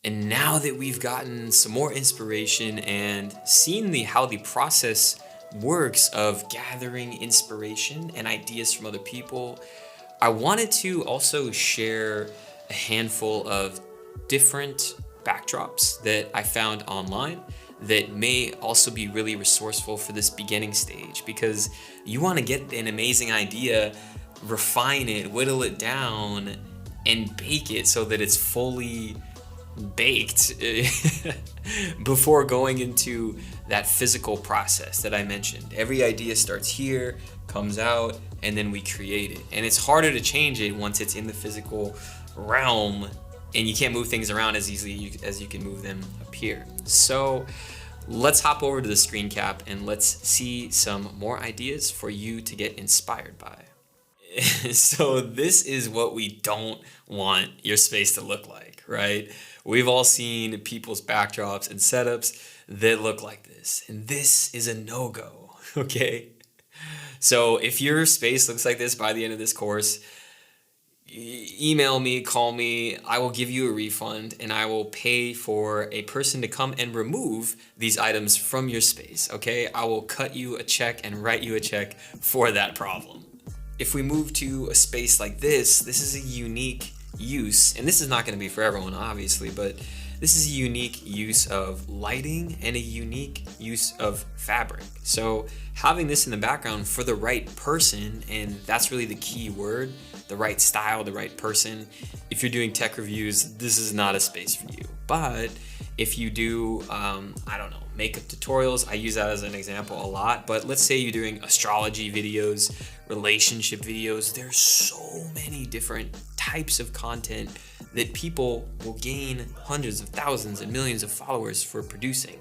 And now that we've gotten some more inspiration and seen how the process works of gathering inspiration and ideas from other people, I wanted to also share a handful of different backdrops that I found online that may also be really resourceful for this beginning stage, because you want to get an amazing idea, refine it, whittle it down, and bake it so that it's fully baked before going into that physical process that I mentioned. Every idea starts here, comes out, and then we create it. And it's harder to change it once it's in the physical realm, and you can't move things around as easily as you can move them up here. So let's hop over to the screen cap and let's see some more ideas for you to get inspired by. So this is what we don't want your space to look like, right? We've all seen people's backdrops and setups that look like this, and this is a no-go, okay? So if your space looks like this by the end of this course, email me, call me, I will give you a refund, and I will pay for a person to come and remove these items from your space, okay? I will cut you a check and write you a check for that problem. If we move to a space like this is a unique use, and this is not going to be for everyone obviously, but this is a unique use of lighting and a unique use of fabric. So having this in the background for the right person, and that's really the key word, the right style, the right person. If you're doing tech reviews, this is not a space for you. But if you do, I don't know, makeup tutorials, I use that as an example a lot, but let's say you're doing astrology videos, relationship videos, there's so many different types of content that people will gain hundreds of thousands and millions of followers for producing.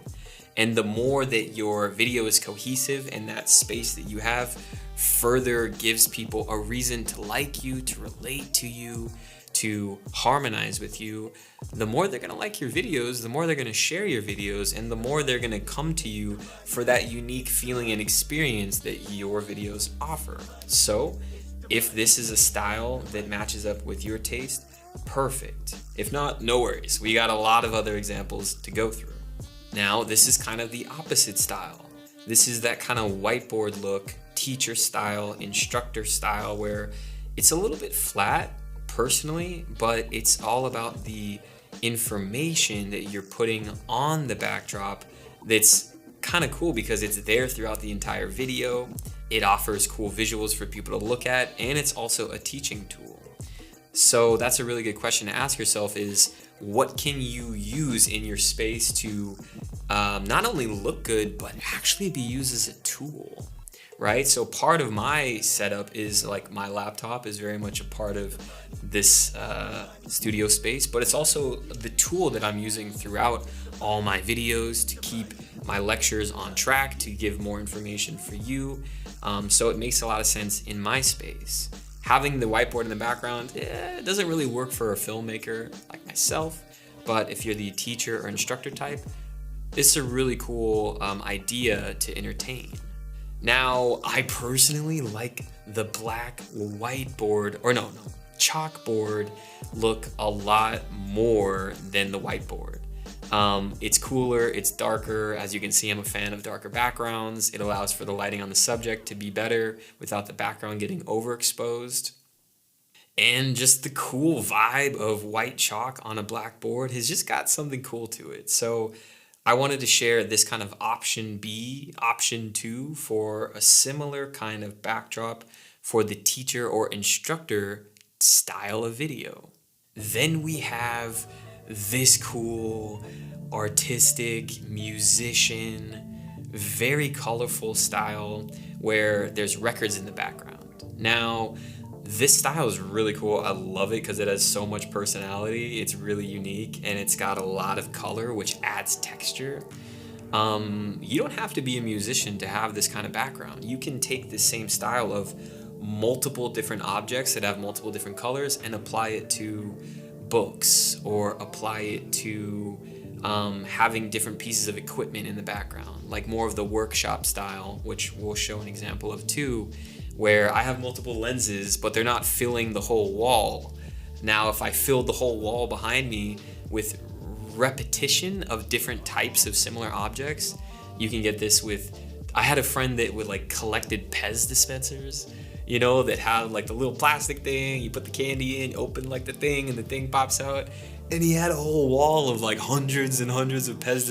And the more that your video is cohesive and that space that you have further gives people a reason to like you, to relate to you, to harmonize with you, the more they're gonna like your videos, the more they're gonna share your videos, and the more they're gonna come to you for that unique feeling and experience that your videos offer. So if this is a style that matches up with your taste, perfect. If not, no worries. We got a lot of other examples to go through. Now, this is kind of the opposite style. This is that kind of whiteboard look, teacher style, instructor style, where it's a little bit flat personally, but it's all about the information that you're putting on the backdrop that's kind of cool because it's there throughout the entire video. It offers cool visuals for people to look at, and it's also a teaching tool. So that's a really good question to ask yourself is, what can you use in your space to not only look good, but actually be used as a tool, right? So part of my setup is like my laptop is very much a part of this studio space, but it's also the tool that I'm using throughout all my videos to keep my lectures on track, to give more information for you. So it makes a lot of sense in my space. Having the whiteboard in the background, it doesn't really work for a filmmaker like myself, but if you're the teacher or instructor type, it's a really cool idea to entertain. Now, I personally like the black whiteboard, or no, chalkboard look a lot more than the whiteboard. It's cooler, it's darker. As you can see, I'm a fan of darker backgrounds. It allows for the lighting on the subject to be better without the background getting overexposed. And just the cool vibe of white chalk on a blackboard has just got something cool to it. So I wanted to share this kind of option B, option 2 for a similar kind of backdrop for the teacher or instructor style of video. Then we have this cool, artistic, musician, very colorful style where there's records in the background. Now, this style is really cool. I love it because it has so much personality. It's really unique and it's got a lot of color, which adds texture. You don't have to be a musician to have this kind of background. You can take the same style of multiple different objects that have multiple different colors and apply it to books, or apply it to having different pieces of equipment in the background, like more of the workshop style, which we'll show an example of too, where I have multiple lenses, but they're not filling the whole wall. Now, if I filled the whole wall behind me with repetition of different types of similar objects. You can get this with, I had a friend that would like collected Pez dispensers, you know, that have like the little plastic thing, you put the candy in, you open like the thing and the thing pops out. And he had a whole wall of like hundreds and hundreds of Pez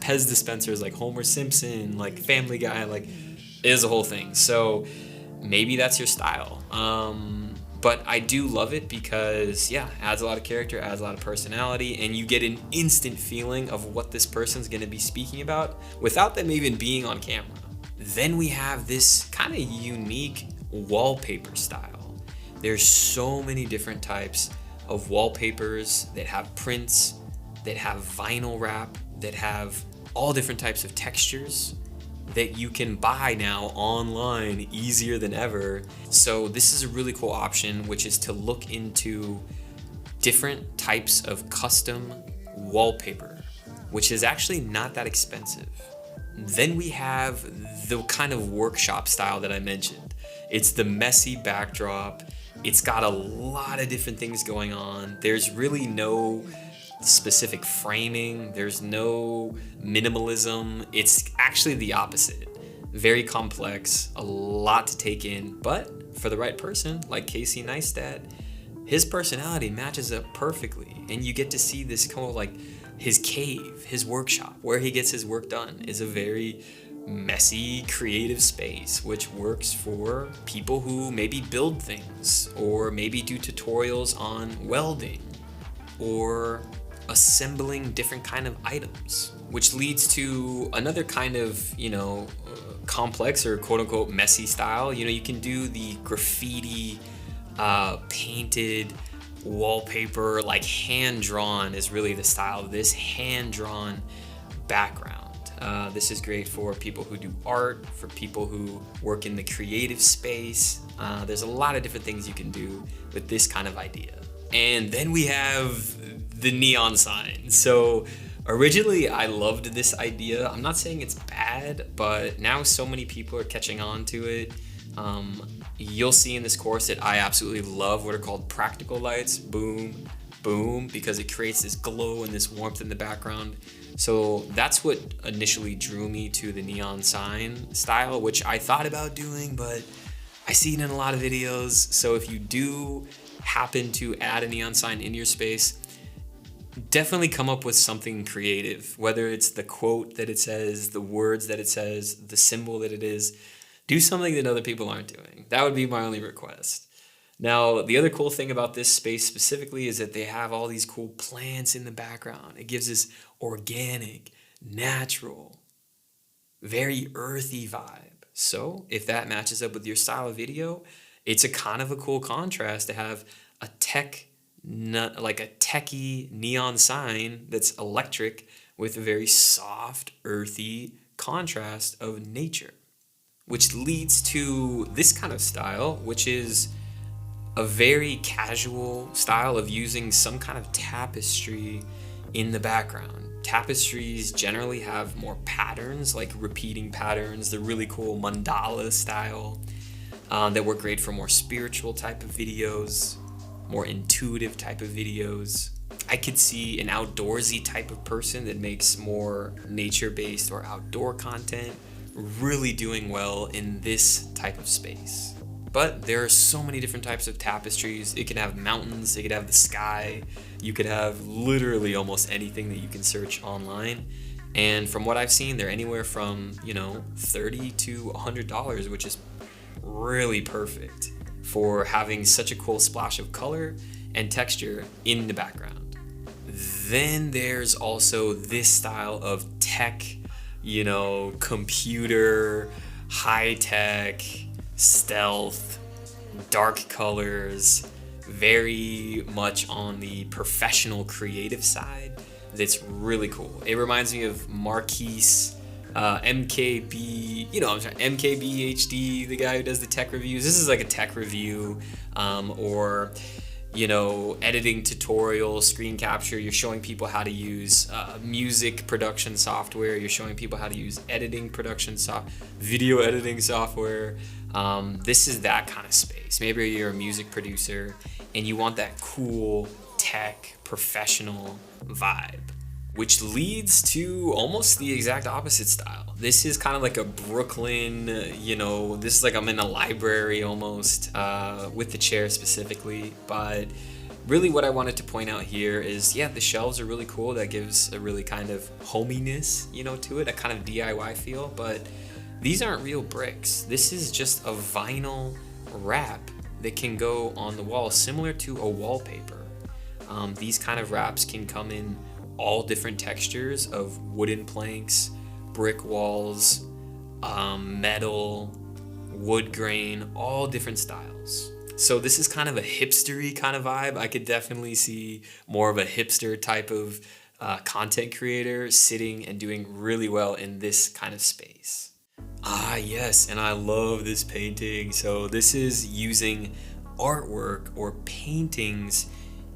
dispensers, like Homer Simpson, like Family Guy, like it is a whole thing. So maybe that's your style. But I do love it because, yeah, adds a lot of character, adds a lot of personality, and you get an instant feeling of what this person's gonna be speaking about without them even being on camera. Then we have this kind of unique wallpaper style. There's so many different types of wallpapers that have prints, that have vinyl wrap, that have all different types of textures that you can buy now online easier than ever. So this is a really cool option, which is to look into different types of custom wallpaper, which is actually not that expensive. Then we have the kind of workshop style that I mentioned. It's the messy backdrop. It's got a lot of different things going on. There's really no specific framing. There's no minimalism. It's actually the opposite. Very complex, a lot to take in, but for the right person, like Casey Neistat, his personality matches up perfectly, and you get to see this kind of like his cave, his workshop, where he gets his work done is a very messy, creative space, which works for people who maybe build things, or maybe do tutorials on welding, or assembling different kind of items, which leads to another kind of, complex or quote unquote messy style. You can do the graffiti, painted wallpaper, like hand drawn is really the style of this, hand drawn background. This is great for people who do art, for people who work in the creative space. There's a lot of different things you can do with this kind of idea. And then we have the neon sign. So originally I loved this idea. I'm not saying it's bad, but now so many people are catching on to it. You'll see in this course that I absolutely love what are called practical lights. Boom, boom, because it creates this glow and this warmth in the background. So that's what initially drew me to the neon sign style, which I thought about doing, but I see it in a lot of videos. So if you do happen to add a neon sign in your space, definitely come up with something creative, whether it's the quote that it says, the words that it says, the symbol that it is. Do something that other people aren't doing. That would be my only request. Now, the other cool thing about this space specifically is that they have all these cool plants in the background. It gives this organic, natural, very earthy vibe. So if that matches up with your style of video, it's a kind of a cool contrast to have a techie neon sign that's electric with a very soft, earthy contrast of nature, which leads to this kind of style, which is a very casual style of using some kind of tapestry in the background. Tapestries generally have more patterns, like repeating patterns, the really cool mandala style that work great for more spiritual type of videos, more intuitive type of videos. I could see an outdoorsy type of person that makes more nature-based or outdoor content really doing well in this type of space. But there are so many different types of tapestries. It can have mountains, it could have the sky, you could have literally almost anything that you can search online. And from what I've seen, they're anywhere from, $30 to $100, which is really perfect for having such a cool splash of color and texture in the background. Then there's also this style of tech, computer, high-tech, stealth, dark colors, very much on the professional creative side. That's really cool. It reminds me of Marquise, MKB, MKBHD, the guy who does the tech reviews. This is like a tech review, or editing tutorial, screen capture. You're showing people how to use music production software. You're showing people how to use video editing software. This is that kind of space. Maybe you're a music producer and you want that cool tech, professional vibe, which leads to almost the exact opposite style. This is kind of like a Brooklyn, this is like I'm in a library almost, with the chair specifically. But really what I wanted to point out here is, yeah, the shelves are really cool. That gives a really kind of hominess, to it, a kind of DIY feel. But these aren't real bricks. This is just a vinyl wrap that can go on the wall, similar to a wallpaper. These kind of wraps can come in all different textures of wooden planks, brick walls, metal, wood grain, all different styles. So this is kind of a hipstery kind of vibe. I could definitely see more of a hipster type of content creator sitting and doing really well in this kind of space. Ah, yes, and I love this painting. So this is using artwork or paintings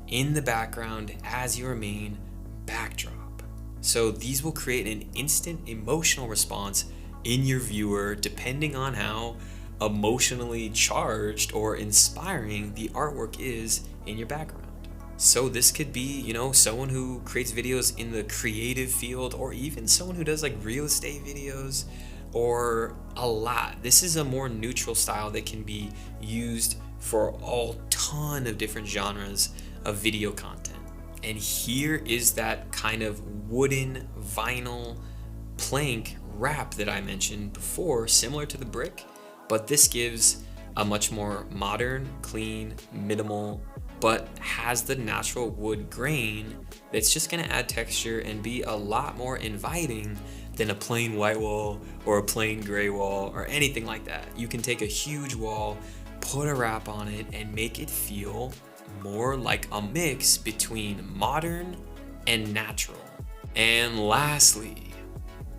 in the background as your main backdrop. So these will create an instant emotional response in your viewer depending on how emotionally charged or inspiring the artwork is in your background. So this could be, someone who creates videos in the creative field, or even someone who does like real estate videos, or a lot. This is a more neutral style that can be used for all ton of different genres of video content. And here is that kind of wooden vinyl plank wrap that I mentioned before, similar to the brick, but this gives a much more modern, clean, minimal, but has the natural wood grain that's just gonna add texture and be a lot more inviting than a plain white wall or a plain gray wall or anything like that. You can take a huge wall, put a wrap on it, and make it feel more like a mix between modern and natural. And lastly,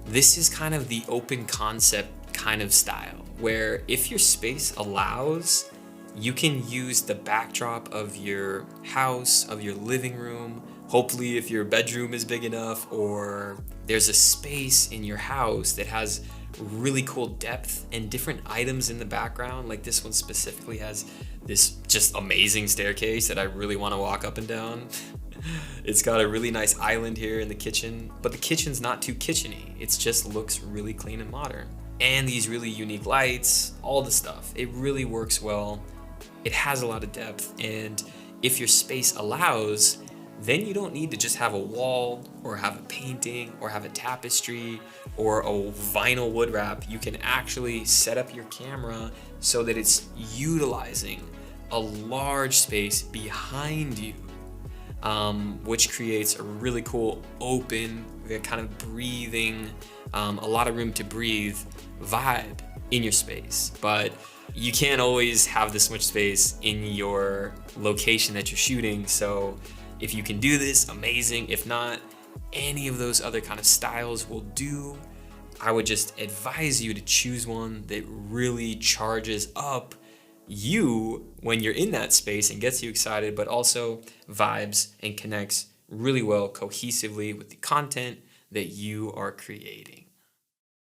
this is kind of the open concept kind of style, where if your space allows, you can use the backdrop of your house, of your living room, hopefully if your bedroom is big enough, or there's a space in your house that has really cool depth and different items in the background. Like this one specifically has this just amazing staircase that I really want to walk up and down. It's got a really nice island here in the kitchen, but the kitchen's not too kitcheny. It just looks really clean and modern. And these really unique lights, all the stuff. It really works well. It has a lot of depth, and if your space allows, then you don't need to just have a wall or have a painting or have a tapestry or a vinyl wood wrap. You can actually set up your camera so that it's utilizing a large space behind you, which creates a really cool open, kind of breathing, a lot of room to breathe vibe in your space. But you can't always have this much space in your location that you're shooting. So if you can do this, amazing. If not, any of those other kind of styles will do. I would just advise you to choose one that really charges up you when you're in that space and gets you excited, but also vibes and connects really well cohesively with the content that you are creating.